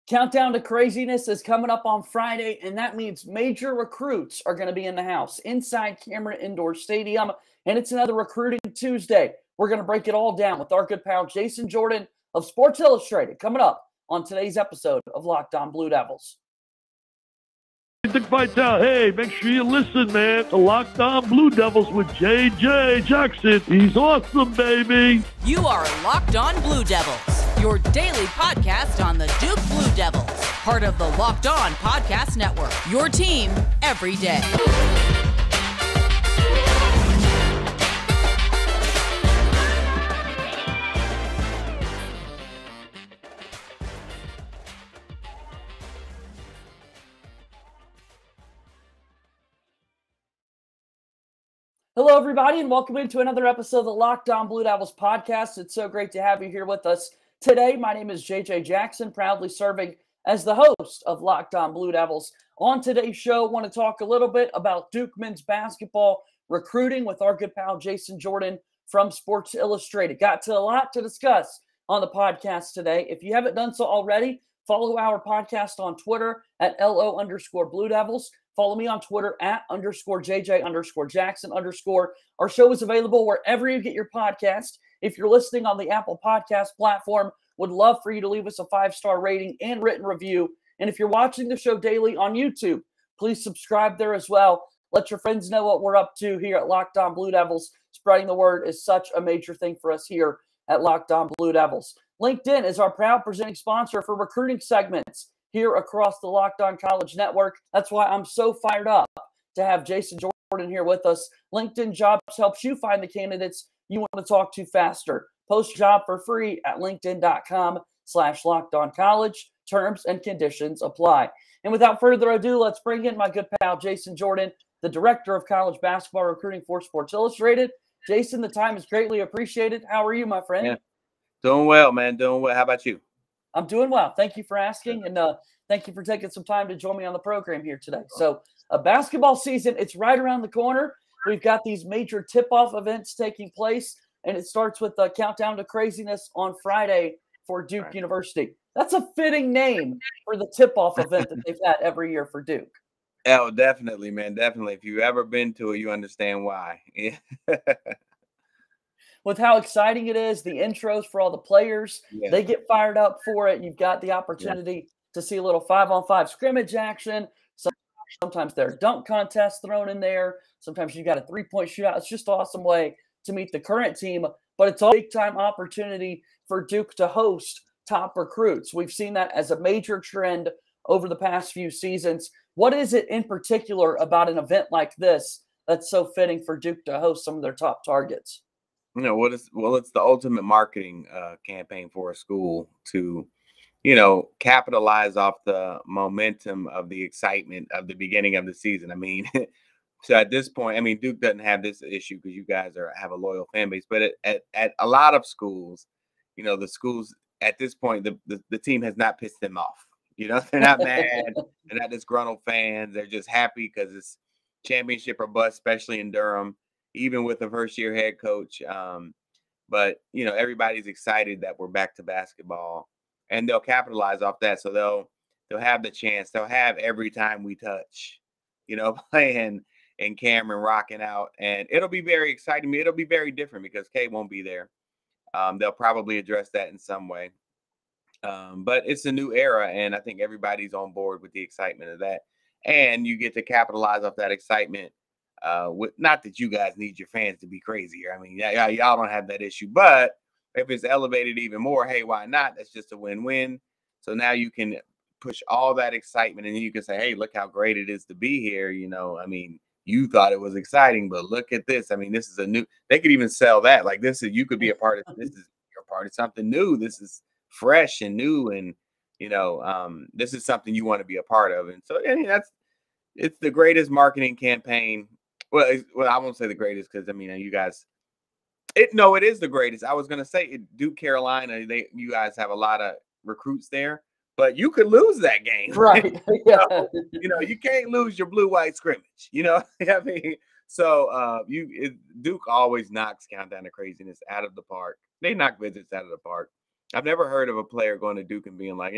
Countdown to Craziness is coming up on Friday, and that means major recruits are going to be in the house inside Cameron Indoor Stadium, and it's another Recruiting Tuesday. We're going to break it all down with our good pal Jason Jordan of Sports Illustrated coming up on today's episode of Locked On Blue Devils. Hey, make sure you listen, man, to Locked On Blue Devils with J.J. Jackson. He's awesome, baby. You are Locked On Blue Devils, your daily podcast on the Duke Blue Devils, part of the Locked On Podcast Network, your team every day. Hello, everybody, and welcome into another episode of the Locked On Blue Devils podcast. It's so great to have you here with us today. My name is JJ Jackson, proudly serving as the host of Locked On Blue Devils. On today's show, I want to talk a little bit about Duke men's basketball recruiting with our good pal Jason Jordan from Sports Illustrated. Got a lot to discuss on the podcast today. If you haven't done so already, follow our podcast on Twitter at LO_Blue Devils. Follow me on Twitter at _JJ_Jackson_. Our show is available wherever you get your podcast. If you're listening on the Apple Podcast platform, would love for you to leave us a 5-star rating and written review. And if you're watching the show daily on YouTube, please subscribe there as well. Let your friends know what we're up to here at Locked On Blue Devils. Spreading the word is such a major thing for us here at Locked On Blue Devils. LinkedIn is our proud presenting sponsor for recruiting segments here across the Locked On College Network. That's why I'm so fired up to have Jason Jordan here with us. LinkedIn Jobs helps you find the candidates you want to talk to faster. Post job for free at linkedin.com/LockedOnCollege. Terms and conditions apply. And without further ado, let's bring in my good pal Jason Jordan, the Director of College Basketball Recruiting for Sports Illustrated. Jason, the time is greatly appreciated. How are you, my friend? Yeah. Doing well, man. Doing well. How about you? I'm doing well. Thank you for asking, and thank you for taking some time to join me on the program here today. So basketball season, it's right around the corner. We've got these major tip-off events taking place, and it starts with the Countdown to Craziness on Friday for Duke University. That's a fitting name for the tip-off event that they've had every year for Duke. Oh, definitely, man. Definitely. If you've ever been to it, you understand why. Yeah. With how exciting it is, the intros for all the players, they get fired up for it. You've got the opportunity to see a little 5-on-5 scrimmage action. Sometimes there are dunk contests thrown in there. Sometimes you got a three-point shootout. It's just an awesome way to meet the current team, but it's a big-time opportunity for Duke to host top recruits. We've seen that as a major trend over the past few seasons. What is it in particular about an event like this that's so fitting for Duke to host some of their top targets? It's the ultimate marketing campaign for a school to, capitalize off the momentum of the excitement of the beginning of the season. I mean, so at this point, Duke doesn't have this issue because you guys have a loyal fan base, but at a lot of schools, the schools at this point, the team has not pissed them off. They're not mad. They're not disgruntled fans. They're just happy because it's championship or bust, especially in Durham, even with a first-year head coach. But, everybody's excited that we're back to basketball, and they'll capitalize off that. So they'll have the chance. They'll have every time we touch, playing and Cameron rocking out. And it'll be very exciting. It'll be very different because Kay won't be there. They'll probably address that in some way. But it's a new era, and I think everybody's on board with the excitement of that. And you get to capitalize off that excitement. Not that you guys need your fans to be crazier. Y'all don't have that issue. But if it's elevated even more, hey, why not? That's just a win-win. So now you can push all that excitement, and you can say, hey, look how great it is to be here. You thought it was exciting, but look at this. This is they could even sell that. Like you could be a part of this. You're a part of something new. This is fresh and new, and this is something you want to be a part of. And so it's the greatest marketing campaign. Well, I won't say the greatest because you guys. It is the greatest. I was gonna say Duke Carolina. You guys have a lot of recruits there, but you could lose that game, right? Yeah. You can't lose your blue-white scrimmage. So Duke always knocks Countdown to Craziness out of the park. They knock visits out of the park. I've never heard of a player going to Duke and being like,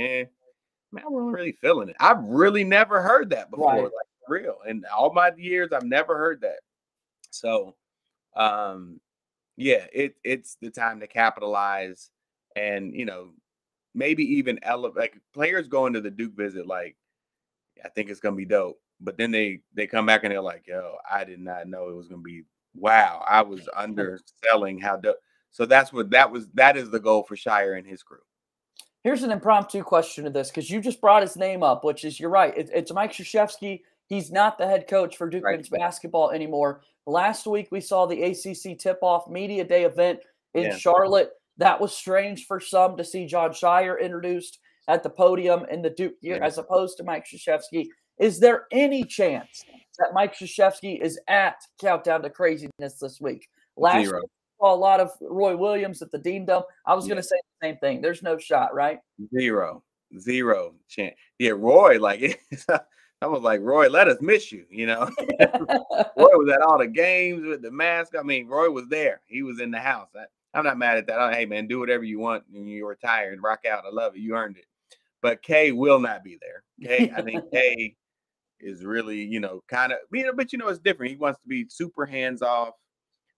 Man, I wasn't really feeling it. I've really never heard that before, Right. like for real. In all my years, I've never heard that. So, yeah, it's the time to capitalize and, maybe even elevate. Like players going to the Duke visit, like, I think it's gonna be dope. But then they come back and they're like, yo, I did not know it was gonna be wow. I was underselling how dope. So that is the goal for Shire and his crew. Here's an impromptu question to this, because you just brought his name up, which is, you're right. It's Mike Krzyzewski. He's not the head coach for Duke men's basketball anymore. Last week, we saw the ACC tip-off media day event in Charlotte. That was strange for some to see Jon Scheyer introduced at the podium in the Duke gear as opposed to Mike Krzyzewski. Is there any chance that Mike Krzyzewski is at Countdown to Craziness this week? Last week, saw a lot of Roy Williams at the Dean Dome. I was going to say the same thing. There's no shot, right? Zero chance. Yeah, Roy, like I was like, Roy, let us miss you. Roy was at all the games with the mask. I mean, Roy was there. He was in the house. I'm not mad at that. Hey, man, do whatever you want when you're retired. Rock out. I love it. You earned it. But Kay will not be there. Kay, I think Kay is really, kind of, but it's different. He wants to be super hands off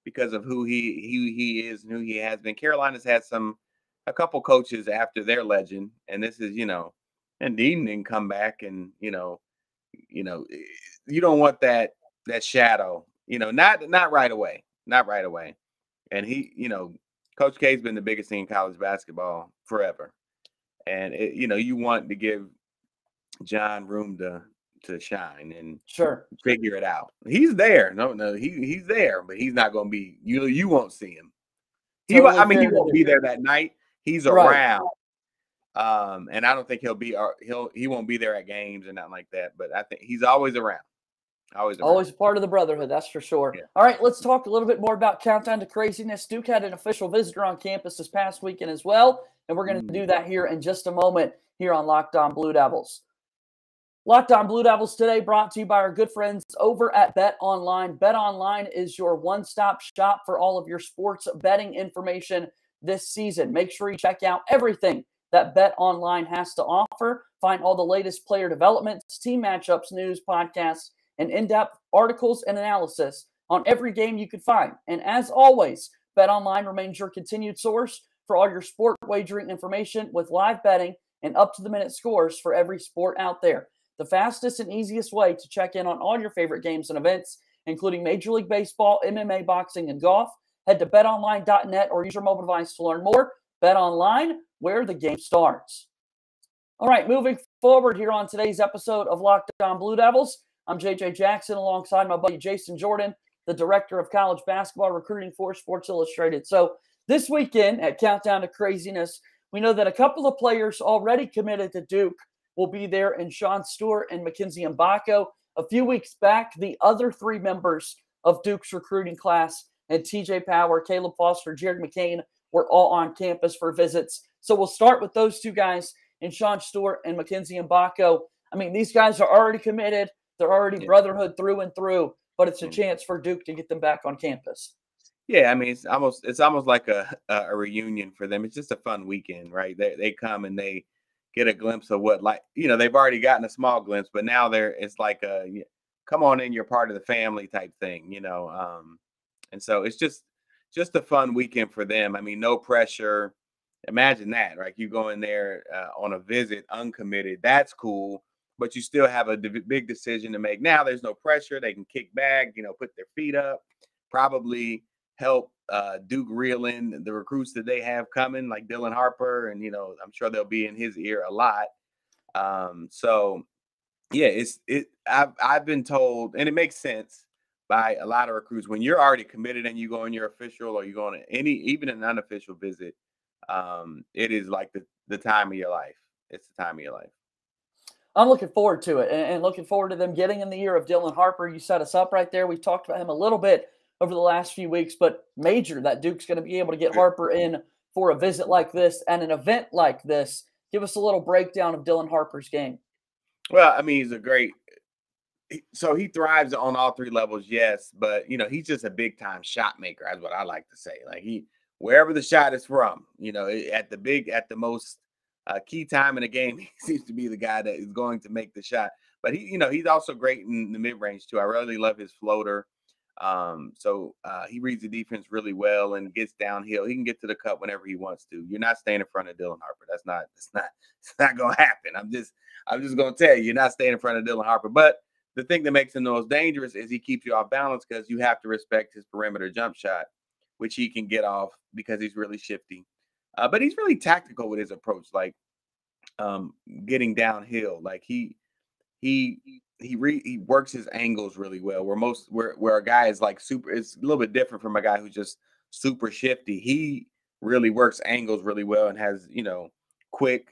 because of who he is and who he has been. Carolina's had a couple coaches after their legend, and this is, and Dean didn't come back, and you don't want that shadow, not right away, and he, Coach K's been the biggest thing in college basketball forever, and you want to give John room to shine and figure it out. He's there. No, he's there, but he's not going to be. You won't see him. He won't be there that night. He's around, and I don't think he won't be there at games and nothing like that. But I think he's always around. Always part of the brotherhood, that's for sure. Yeah. All right, let's talk a little bit more about Countdown to Craziness. Duke had an official visitor on campus this past weekend as well, and we're going to do that here in just a moment here on Locked On Blue Devils. Locked On Blue Devils today brought to you by our good friends over at BetOnline. BetOnline is your one-stop shop for all of your sports betting information this season. Make sure you check out everything that BetOnline has to offer. Find all the latest player developments, team matchups, news, podcasts, and in-depth articles and analysis on every game you could find. And as always, BetOnline remains your continued source for all your sport wagering information with live betting and up-to-the-minute scores for every sport out there. The fastest and easiest way to check in on all your favorite games and events, including Major League Baseball, MMA, boxing, and golf. Head to betonline.net or use your mobile device to learn more. BetOnline, where the game starts. All right, moving forward here on today's episode of Locked On Blue Devils, I'm JJ Jackson alongside my buddy Jason Jordan, the director of college basketball recruiting for Sports Illustrated. So this weekend at Countdown to Craziness, we know that a couple of players already committed to Duke will be there in Sean Stewart and Mackenzie Mgbako. A few weeks back, the other three members of Duke's recruiting class, and TJ Power, Caleb Foster, Jared McCain, were all on campus for visits. So we'll start with those two guys, and Sean Stewart and Mackenzie Mgbako. I mean, these guys are already committed. They're already brotherhood through and through, but it's a chance for Duke to get them back on campus. Yeah, I mean, it's almost like a reunion for them. It's just a fun weekend, right? They come and they get a glimpse of what, like, they've already gotten a small glimpse, but now it's like come on in, you're part of the family type thing, and so it's just a fun weekend for them. I mean, no pressure. Imagine that, right? You go in there on a visit, uncommitted. That's cool, but you still have a big decision to make. Now there's no pressure. They can kick back, put their feet up, probably help Duke reel in the recruits that they have coming, like Dylan Harper, and I'm sure they'll be in his ear a lot. So yeah, I've been told, and it makes sense by a lot of recruits, when you're already committed and you go on your official or you go on even an unofficial visit, it is like the time of your life. It's the time of your life. I'm looking forward to it and looking forward to them getting in the ear of Dylan Harper. You set us up right there. We've talked about him a little bit over the last few weeks, but major that Duke's going to be able to get Harper in for a visit like this and an event like this. Give us a little breakdown of Dylan Harper's game. Well, I mean, so he thrives on all three levels, yes, but he's just a big time shot maker. That's what I like to say. Like wherever the shot is from, at the most key time in a game, he seems to be the guy that is going to make the shot. But he's also great in the mid-range too. I really love his floater. So he reads the defense really well and gets downhill. He can get to the cup whenever he wants to. You're not staying in front of Dylan Harper. It's not gonna happen. I'm just gonna tell you, you're not staying in front of Dylan Harper. But the thing that makes him the most dangerous is he keeps you off balance because you have to respect his perimeter jump shot, which he can get off because he's really shifty. But he's really tactical with his approach, like getting downhill. Like he works his angles really well. Where a guy is like super, it's a little bit different from a guy who's just super shifty. He really works angles really well and has quick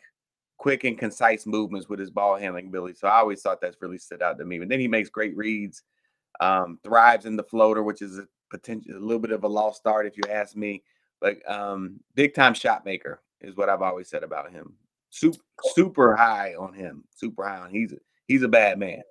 and concise movements with his ball handling ability. So I always thought that's really stood out to me. And then he makes great reads, thrives in the floater, which is a little bit of a lost art if you ask me. But big time shot maker is what I've always said about him. Super high on him. Super high on. He's a bad man.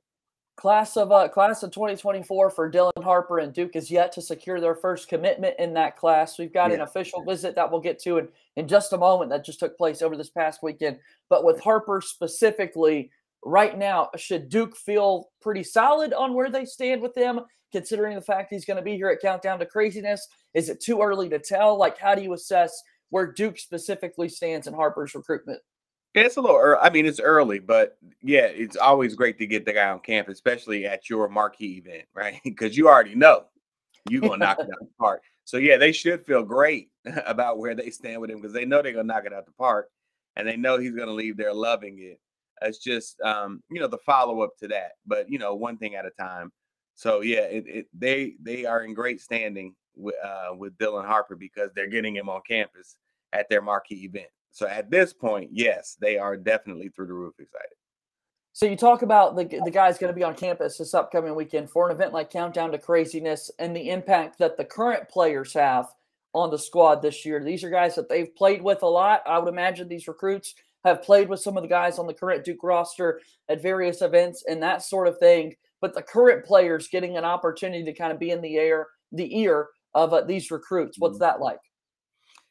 Class of 2024 for Dylan Harper and Duke is yet to secure their first commitment in that class. We've got an official visit that we'll get to in just a moment that just took place over this past weekend. But with Harper specifically, right now, should Duke feel pretty solid on where they stand with him, considering the fact he's going to be here at Countdown to Craziness? Is it too early to tell? Like, how do you assess where Duke specifically stands in Harper's recruitment? It's a little early. I mean, it's early, but yeah, it's always great to get the guy on campus, especially at your marquee event, right? Because you already know you're going to knock it out the park. So, yeah, they should feel great about where they stand with him because they know they're going to knock it out the park, and they know he's going to leave there loving it. It's just, the follow-up to that, but, one thing at a time. So, yeah, they are in great standing with Dylan Harper because they're getting him on campus at their marquee event. So at this point, yes, they are definitely through the roof excited. So you talk about the guy's going to be on campus this upcoming weekend for an event like Countdown to Craziness and the impact that the current players have on the squad this year. These are guys that they've played with a lot. I would imagine these recruits have played with some of the guys on the current Duke roster at various events and that sort of thing. But the current players getting an opportunity to kind of be in the ear of these recruits. What's that like?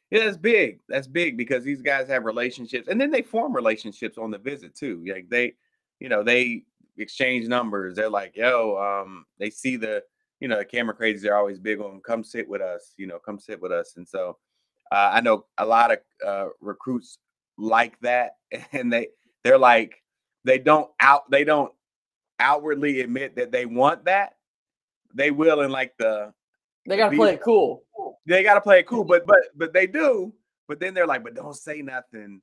Yeah, that's big. That's big because these guys have relationships, and then they form relationships on the visit too. Like they exchange numbers. They're like, they see the camera crazies are always big on come sit with us. Come sit with us. And so I know a lot of recruits like that, and they're like they don't outwardly admit that they want that. They will in like they got to play it cool. They got to play it cool, but they do. But then they're like, but don't say nothing.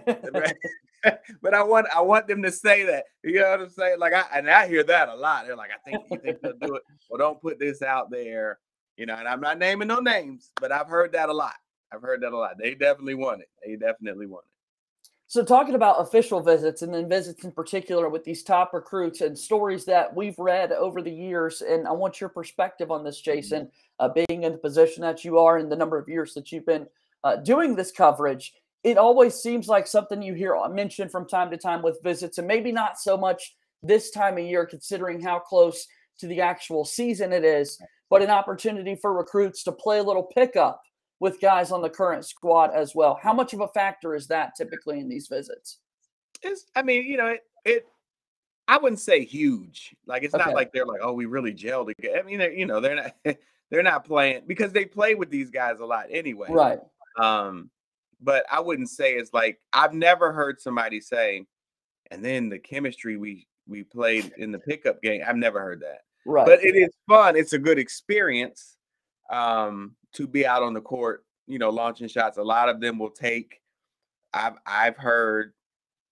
But I want them to say that. You know what I'm saying? Like I hear that a lot. They're like, you think they'll do it? Well, don't put this out there. And I'm not naming no names, but I've heard that a lot. They definitely want it. So talking about official visits and then visits in particular with these top recruits and stories that we've read over the years, and I want your perspective on this, Jason, being in the position that you are and the number of years that you've been doing this coverage. It always seems like something you hear mentioned from time to time with visits, and maybe not so much this time of year considering how close to the actual season it is, but an opportunity for recruits to play a little pickup with guys on the current squad as well. How much of a factor is that typically in these visits? I wouldn't say huge. Like it's not like they're like, oh, we really gelled together. I mean, they're not playing because they play with these guys a lot anyway. Right. But I wouldn't say it's like I've never heard somebody say, and then the chemistry we played in the pickup game. I've never heard that. Right. But it is fun. It's a good experience. To be out on the court, launching shots. A lot of them will take. I've heard.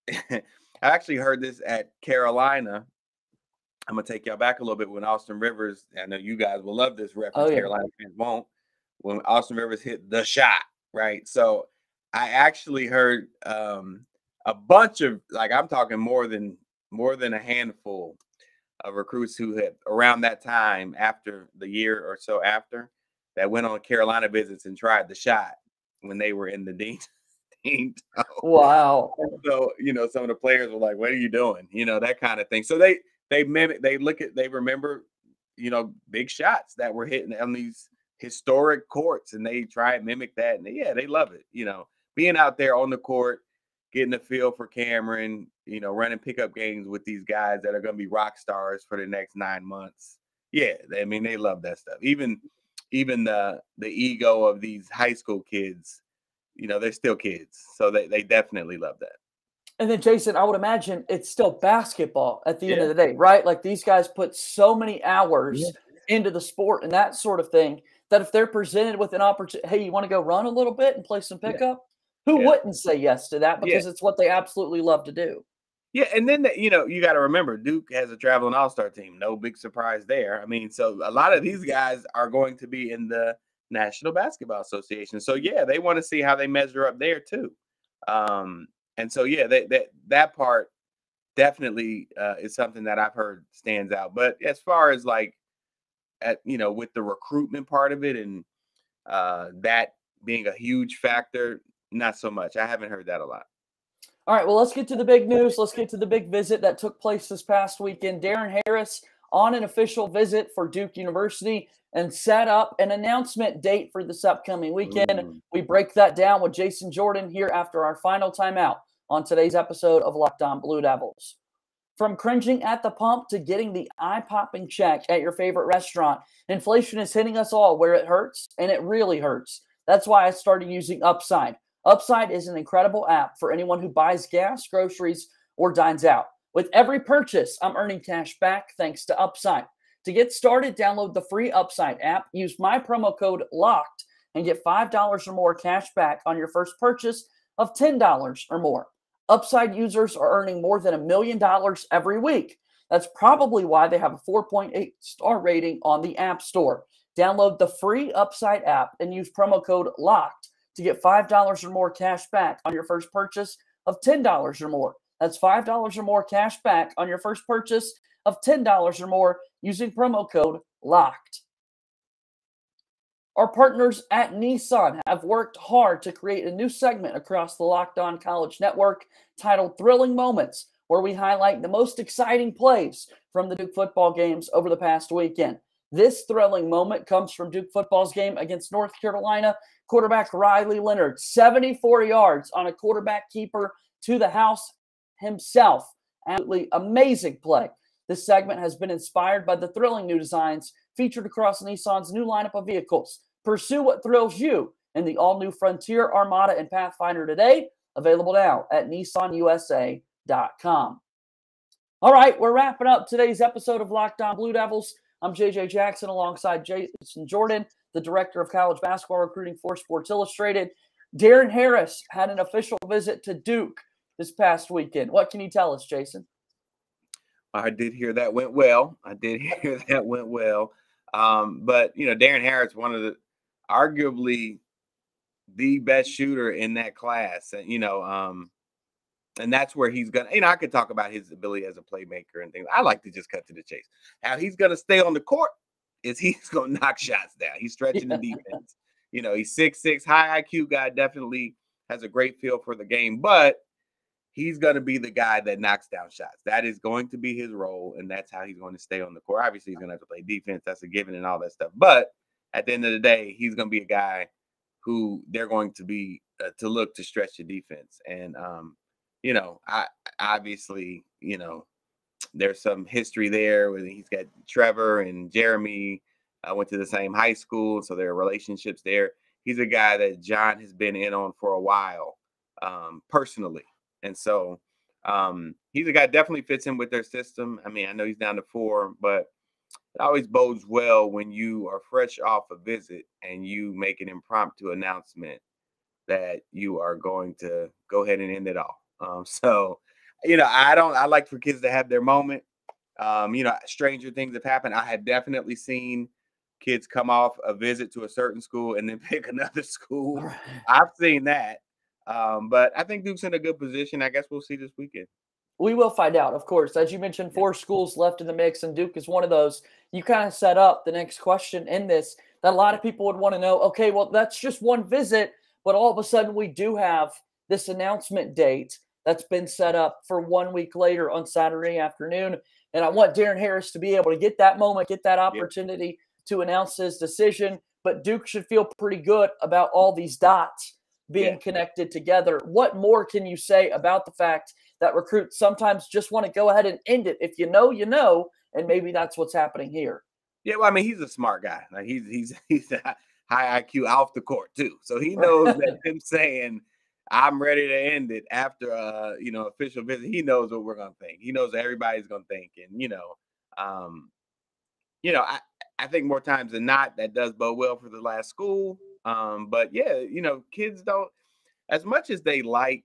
I actually heard this at Carolina. I'm gonna take y'all back a little bit when Austin Rivers. I know you guys will love this reference. Carolina fans won't. When Austin Rivers hit the shot, right? So I actually heard a bunch of I'm talking more than a handful of recruits who had around that time after the year or so after. That went on Carolina visits and tried the shot when they were in the Dean. Wow. So, some of the players were like, what are you doing? That kind of thing. So they mimic, they remember, big shots that were hitting on these historic courts and they try and mimic that. And they love it. Being out there on the court, getting a feel for Cameron, running pickup games with these guys that are going to be rock stars for the next 9 months. Yeah, I mean, they love that stuff. Even the ego of these high school kids, they're still kids. So they definitely love that. And then, Jason, I would imagine it's still basketball at the end of the day, right? Like, these guys put so many hours into the sport and that sort of thing that if they're presented with an opportunity, hey, you want to go run a little bit and play some pickup? Who wouldn't say yes to that, because it's what they absolutely love to do. Yeah, and then, you got to remember, Duke has a traveling all-star team. No big surprise there. I mean, so a lot of these guys are going to be in the National Basketball Association. So, yeah, they want to see how they measure up there too. And so, yeah, that part definitely is something that I've heard stands out. But as far as with the recruitment part of it and that being a huge factor, not so much. I haven't heard that a lot. All right, well, let's get to the big news. Let's get to the big visit that took place this past weekend. Darren Harris on an official visit for Duke University and set up an announcement date for this upcoming weekend. We break that down with Jason Jordan here after our final timeout on today's episode of Locked On Blue Devils. From cringing at the pump to getting the eye-popping check at your favorite restaurant, inflation is hitting us all where it hurts, and it really hurts. That's why I started using Upside. Upside is an incredible app for anyone who buys gas, groceries, or dines out. With every purchase, I'm earning cash back thanks to Upside. To get started, download the free Upside app, use my promo code LOCKED, and get $5 or more cash back on your first purchase of $10 or more. Upside users are earning more than $1 million every week. That's probably why they have a 4.8 star rating on the App Store. Download the free Upside app and use promo code LOCKED to get $5 or more cash back on your first purchase of $10 or more. That's $5 or more cash back on your first purchase of $10 or more using promo code LOCKED. Our partners at Nissan have worked hard to create a new segment across the Locked On College Network titled Thrilling Moments, where we highlight the most exciting plays from the Duke football games over the past weekend. This thrilling moment comes from Duke football's game against North Carolina. Quarterback Riley Leonard, 74 yards on a quarterback keeper to the house himself. Absolutely amazing play. This segment has been inspired by the thrilling new designs featured across Nissan's new lineup of vehicles. Pursue what thrills you in the all-new Frontier, Armada, and Pathfinder today. Available now at nissanusa.com. All right, we're wrapping up today's episode of Locked On Blue Devils. I'm JJ Jackson alongside Jason Jordan, the director of college basketball recruiting for Sports Illustrated. Darren Harris had an official visit to Duke this past weekend. What can you tell us, Jason? I did hear that went well. But, Darren Harris, one of the arguably the best shooter in that class. And that's where he's going to, I could talk about his ability as a playmaker and things. I like to just cut to the chase. How he's going to stay on the court is he's going to knock shots down. He's stretching the defense. He's 6'6", high IQ guy, definitely has a great feel for the game, but he's going to be the guy that knocks down shots. That is going to be his role, and that's how he's going to stay on the court. Obviously, he's going to have to play defense. That's a given and all that stuff. But at the end of the day, he's going to be a guy who they're going to be to look to stretch the defense. And, I obviously, there's some history there where he's got Trevor and Jeremy went to the same high school, so there are relationships there. He's a guy that John has been in on for a while, personally. And so he's a guy that definitely fits in with their system. I mean, I know he's down to 4, but it always bodes well when you are fresh off a visit and you make an impromptu announcement that you are going to go ahead and end it all. I like for kids to have their moment. Stranger things have happened. I have definitely seen kids come off a visit to a certain school and then pick another school. Right. I've seen that. But I think Duke's in a good position. I guess we'll see this weekend. We will find out, of course. As you mentioned, 4 schools left in the mix, and Duke is one of those. You kind of set up the next question in this that a lot of people would want to know, okay, well, that's just one visit, but all of a sudden we do have this announcement date that's been set up for 1 week later on Saturday afternoon. And I want Darren Harris to be able to get that moment, get that opportunity to announce his decision. But Duke should feel pretty good about all these dots being connected together. What more can you say about the fact that recruits sometimes just want to go ahead and end it? If you know, you know, and maybe that's what's happening here. Yeah, well, I mean, he's a smart guy. Like he's a high IQ off the court too, so he knows that him saying I'm ready to end it after official visit. He knows what we're gonna think. He knows what everybody's gonna think, and I think more times than not that does bode well for the last school. But yeah, kids don't, as much as they like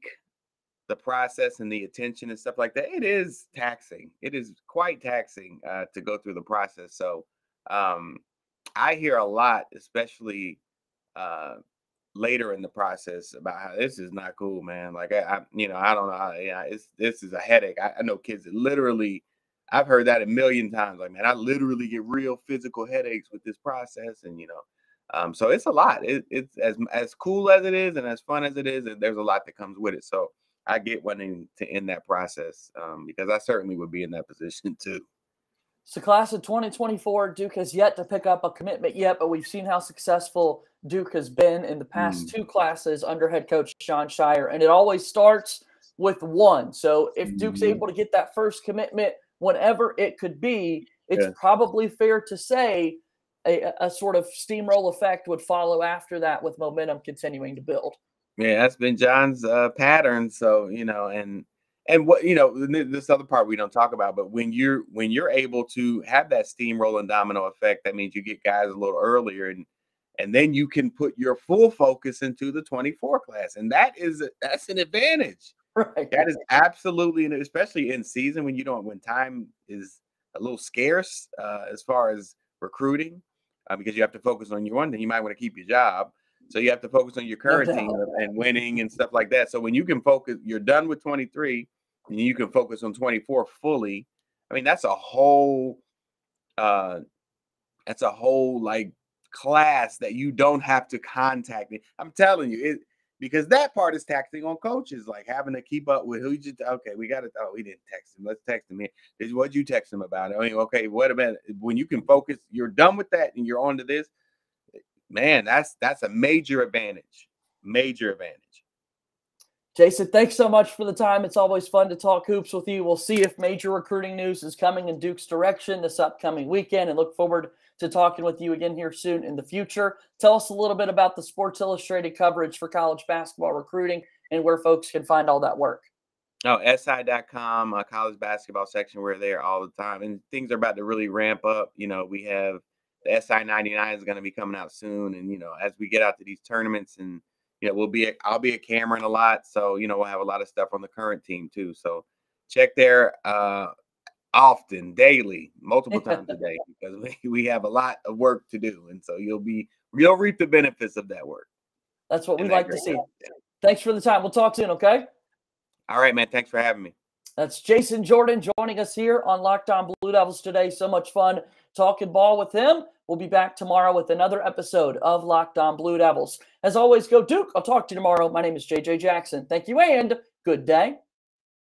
the process and the attention and stuff like that, it is taxing. It is quite taxing to go through the process. So I hear a lot, especially later in the process, about how this is not cool, man. Like I don't know. This is a headache. I know kids that literally, I've heard that a million times. Like, man, I literally get real physical headaches with this process, and so it's a lot. It's as cool as it is and as fun as it is, and there's a lot that comes with it. So I get wanting to end that process because I certainly would be in that position too. So class of 2024, Duke has yet to pick up a commitment yet, but we've seen how successful Duke has been in the past two classes under head coach Sean Shire, and it always starts with one. So if Duke's able to get that first commitment, whenever it could be, it's probably fair to say a sort of steamroll effect would follow after that, with momentum continuing to build. Yeah, that's been John's pattern. So, and what, this other part we don't talk about, but when you're able to have that steamroll and domino effect, that means you get guys a little earlier, and then you can put your full focus into the 24 class. And that's an advantage. Right. That is absolutely, and especially in season when time is a little scarce as far as recruiting, because you have to focus on your one thing. You might want to keep your job. So you have to focus on your current team and winning and stuff like that. So when you can focus, you're done with 23 and you can focus on 24 fully. I mean, that's a whole like class that you don't have to contact me. I'm telling you, because that part is taxing on coaches, like having to keep up with who you we didn't text him. Let's text him. What'd you text him about? I mean, okay, what about when you can focus, you're done with that and you're on to this. Man, that's a major advantage. Major advantage. Jason, thanks so much for the time. It's always fun to talk hoops with you. We'll see if major recruiting news is coming in Duke's direction this upcoming weekend, and look forward to talking with you again here soon in the future. Tell us a little bit about the Sports Illustrated coverage for college basketball recruiting and where folks can find all that work. Oh, SI.com, college basketball section. We're there all the time, and things are about to really ramp up. We have the SI 99 is going to be coming out soon. And, as we get out to these tournaments and, I'll be at Cameron a lot. So, we'll have a lot of stuff on the current team too. So check there often, daily, multiple times a day, because we have a lot of work to do. And so you'll reap the benefits of that work. That's what we like to see. Thanks for the time. We'll talk soon. Okay. All right, man. Thanks for having me. That's Jason Jordan joining us here on Locked On Blue Devils today. So much fun talking ball with him. We'll be back tomorrow with another episode of Locked On Blue Devils. As always, go Duke. I'll talk to you tomorrow. My name is JJ Jackson. Thank you and good day.